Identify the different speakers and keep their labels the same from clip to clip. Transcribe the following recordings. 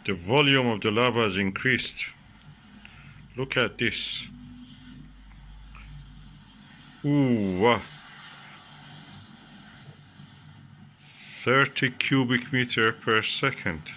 Speaker 1: The volume of the lava has increased. Look at this. Ooh, wow. 30 cubic meter per second.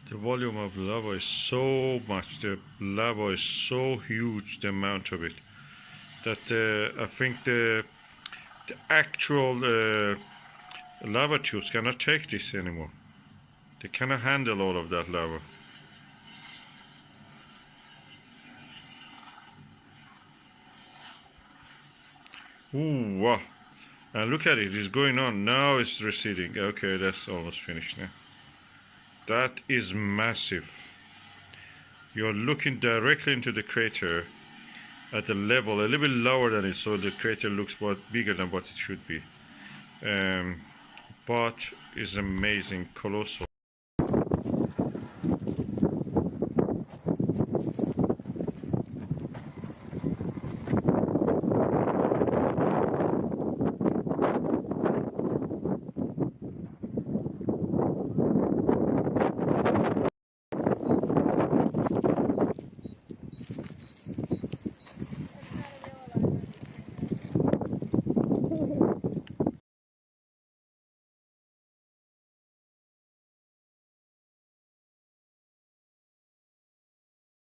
Speaker 1: The volume of lava is so much, the lava is so huge, the amount of it, that I think the actual lava tubes cannot take this anymore. They cannot handle all of that lava. Ooh, wow. And look at it, it's going on. Now it's receding. Okay, that's almost finished now. That is massive. You're looking directly into the crater at a level a little bit lower than it, so the crater looks bigger than what it should be. But it's amazing, colossal.